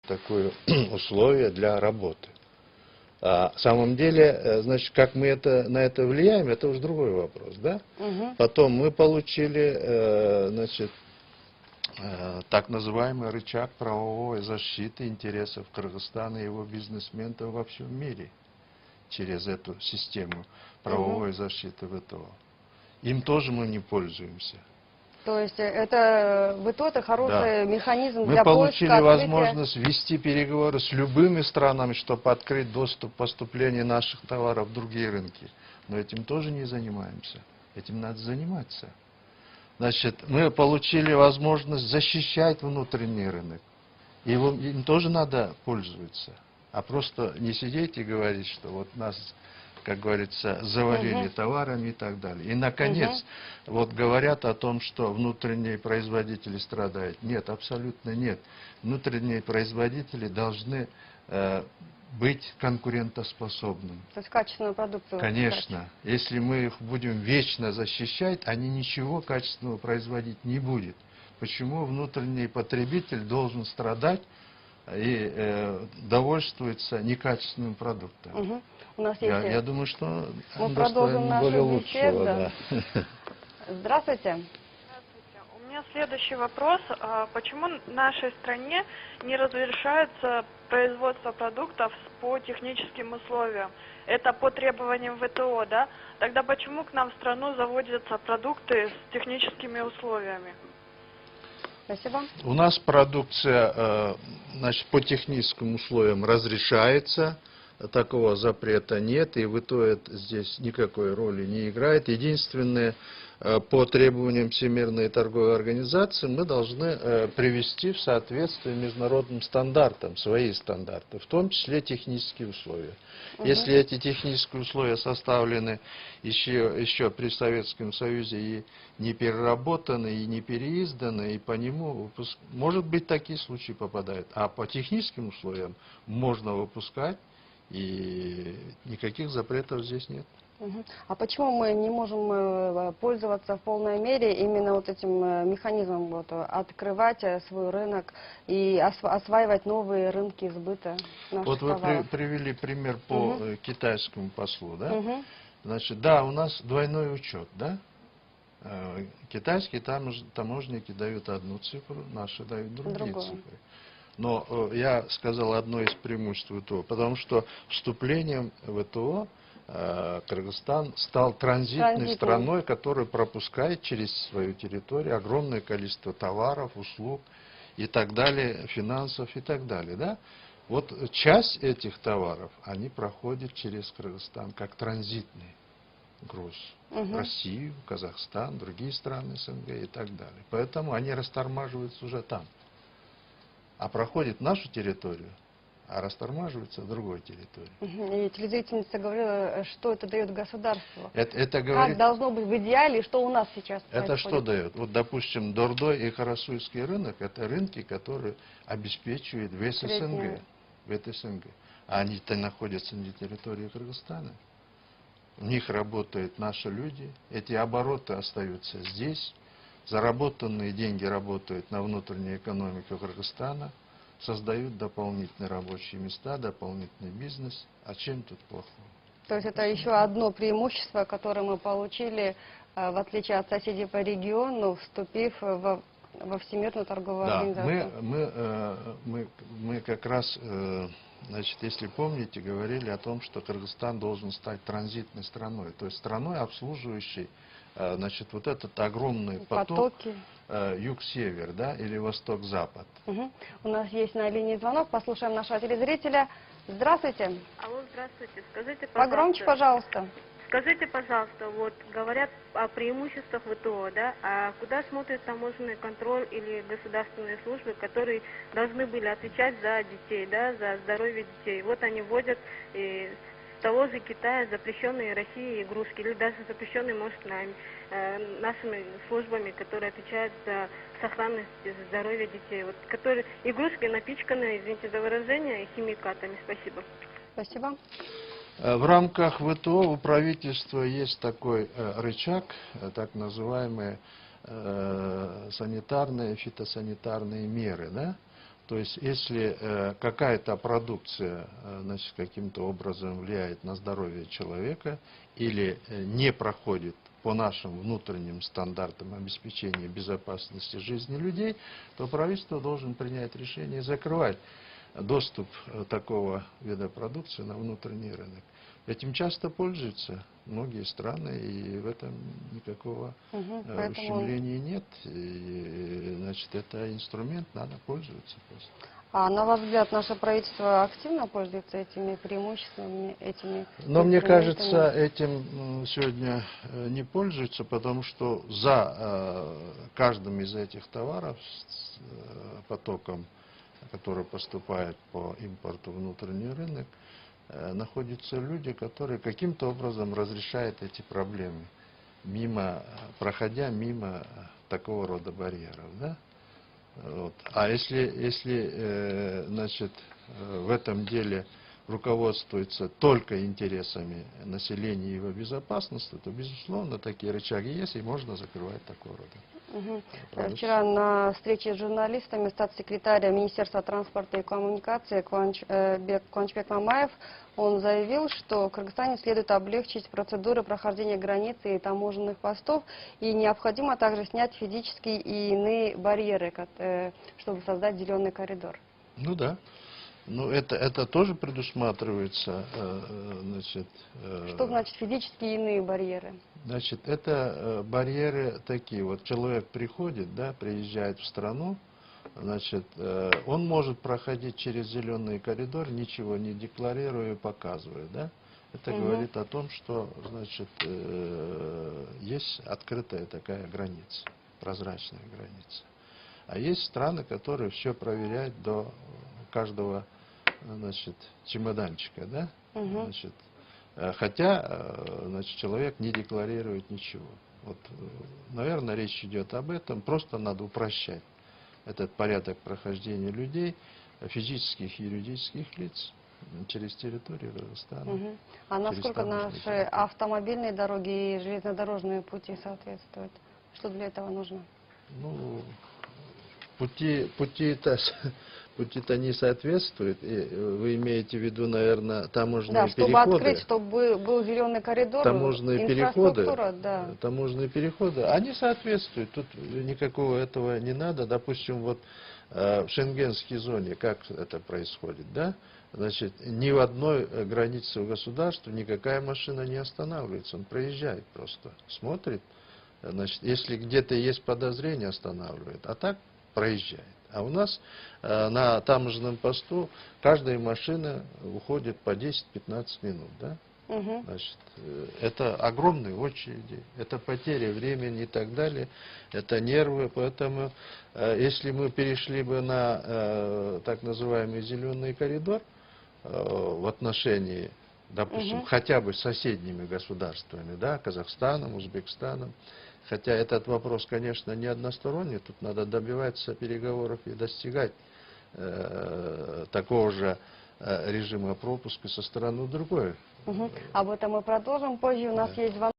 такое условие для работы. А в самом деле, значит, как мы на это влияем, это уже другой вопрос, да? Потом мы получили, значит, так называемый рычаг правовой защиты интересов Кыргызстана и его бизнесменов во всем мире через эту систему правовой защиты ВТО. Им тоже мы не пользуемся. То есть это ВТО — это хороший механизм для Мы получили поиска, возможность вести переговоры с любыми странами, чтобы открыть доступ поступления наших товаров в другие рынки. Но этим тоже не занимаемся. Этим надо заниматься. Значит, мы получили возможность защищать внутренний рынок. И им тоже надо пользоваться. А просто не сидеть и говорить, что вот нас, как говорится, завалили товарами и так далее. И, наконец, вот говорят о том, что внутренние производители страдают. Нет, абсолютно нет. Внутренние производители должны быть конкурентоспособными. То есть качественную продукцию. Конечно. Если мы их будем вечно защищать, они ничего качественного производить не будут. Почему внутренний потребитель должен страдать и довольствуется некачественным продуктом? У нас есть... Я думаю, что мы продолжим нашу беседу. Да. Здравствуйте. У меня следующий вопрос. Почему в нашей стране не разрешается производство продуктов по техническим условиям? Это по требованиям ВТО, да? Тогда почему к нам в страну заводятся продукты с техническими условиями? Спасибо. У нас продукция, значит, по техническим условиям разрешается. Такого запрета нет, и ВТО здесь никакой роли не играет. Единственное, по требованиям Всемирной торговой организации мы должны привести в соответствие международным стандартам, свои стандарты, в том числе технические условия. Если эти технические условия составлены еще при Советском Союзе и не переработаны, и не переизданы, и по нему, может быть, такие случаи попадают. А по техническим условиям можно выпускать, и никаких запретов здесь нет. А почему мы не можем пользоваться в полной мере именно вот этим механизмом, вот, открывать свой рынок и осваивать новые рынки сбыта наших Вот вы товаров? привели пример по китайскому послу, да? Значит, да, у нас двойной учет, да? Китайские таможенники дают одну цифру, наши дают другие цифры. Но я сказал одно из преимуществ ВТО, потому что вступлением в ВТО Кыргызстан стал транзитной страной, которая пропускает через свою территорию огромное количество товаров, услуг и так далее, финансов и так далее. Да? Вот часть этих товаров, они проходят через Кыргызстан как транзитный груз. Россию, Казахстан, другие страны СНГ и так далее. Поэтому они растормаживаются уже там. А проходит нашу территорию, а растормаживается в другой территории. И телезрительница говорила, что это дает государству. Это говорит, как должно быть в идеале, и что у нас сейчас происходит? Это что дает? Вот, допустим, Дордой и Карасуйский рынок, это рынки, которые обеспечивают весь СНГ. А они-то находятся на территории Кыргызстана. У них работают наши люди, эти обороты остаются здесь. Заработанные деньги работают на внутреннюю экономику Кыргызстана, создают дополнительные рабочие места, дополнительный бизнес. А чем тут плохого? То есть это еще одно преимущество, которое мы получили, в отличие от соседей по региону, вступив во Всемирную торговую организацию. Мы как раз, значит, если помните, говорили о том, что Кыргызстан должен стать транзитной страной, то есть страной, обслуживающей, значит, вот этот огромный поток юг-север, да, или восток-запад. У нас есть на линии звонок, послушаем нашего телезрителя. Здравствуйте. Алло, здравствуйте. Скажите, пожалуйста. Погромче, пожалуйста. Скажите, пожалуйста, вот говорят о преимуществах ВТО, да, а куда смотрит таможенный контроль или государственные службы, которые должны были отвечать за детей, да, за здоровье детей? Вот они вводят с того же Китая запрещенные России игрушки, или даже запрещенные, может, нашими службами, которые отвечают за сохранность здоровья детей. Вот, которые игрушки напичканы, извините за выражение, химикатами. Спасибо. Спасибо. В рамках ВТО у правительства есть такой рычаг, так называемые санитарные, фитосанитарные меры. Да? То есть, если какая-то продукция значит, каким-то образом влияет на здоровье человека или не проходит по нашим внутренним стандартам обеспечения безопасности жизни людей, то правительство должен принять решение закрывать доступ такого вида продукции на внутренний рынок. Этим часто пользуются многие страны, и в этом никакого Поэтому ущемления нет. И, значит, это инструмент, надо пользоваться просто. А на ваш взгляд, наше правительство активно пользуется этими преимуществами, этими Но мне инструментами? кажется, этим сегодня не пользуются, потому что за каждым из этих товаров с потоком, который поступает по импорту в внутренний рынок, находятся люди, которые каким-то образом разрешают эти проблемы, проходя мимо такого рода барьеров. Да? Вот. А если значит, в этом деле руководствуется только интересами населения и его безопасности, то, безусловно, такие рычаги есть, и можно закрывать такого рода. Вчера на встрече с журналистами статс-секретарь Министерства транспорта и коммуникации Куанчбек Мамаев, он заявил, что в Кыргызстане следует облегчить процедуры прохождения границы и таможенных постов, и необходимо также снять физические и иные барьеры, чтобы создать зеленый коридор. Ну да. Ну, это тоже предусматривается, значит... Что значит физические и иные барьеры? Значит, это барьеры такие. Вот человек приходит, да, приезжает в страну, значит, он может проходить через зеленый коридор, ничего не декларируя и показывая, да. Это говорит о том, что, значит, есть открытая такая граница, прозрачная граница. А есть страны, которые все проверяют до каждого, значит, чемоданчика, да? Значит, хотя, значит, человек не декларирует ничего. Вот, наверное, речь идет об этом. Просто надо упрощать этот порядок прохождения людей, физических и юридических лиц через территорию Казахстана. А насколько наши автомобильные дороги и железнодорожные пути соответствуют? Что для этого нужно? Ну, пути-то не соответствуют. И вы имеете в виду, наверное, таможенные да, чтобы переходы. Открыть, чтобы был зеленый коридор, таможенные инфраструктура, да. Таможенные переходы, они соответствуют. Тут никакого этого не надо. Допустим, вот в шенгенской зоне, как это происходит, да? Значит, ни в одной границе государства никакая машина не останавливается. Он проезжает просто, смотрит. Значит, если где-то есть подозрение, останавливает. А так проезжает. А у нас на таможенном посту каждая машина уходит по 10-15 минут, да? Значит, это огромные очереди, это потеря времени и так далее, это нервы, поэтому если мы перешли бы на так называемый зеленый коридор в отношении, допустим, хотя бы с соседними государствами, да, Казахстаном, Узбекистаном, хотя этот вопрос, конечно, не односторонний, тут надо добиваться переговоров и достигать такого же режима пропуска со стороны другой. Об этом мы продолжим позже. У нас есть звонок.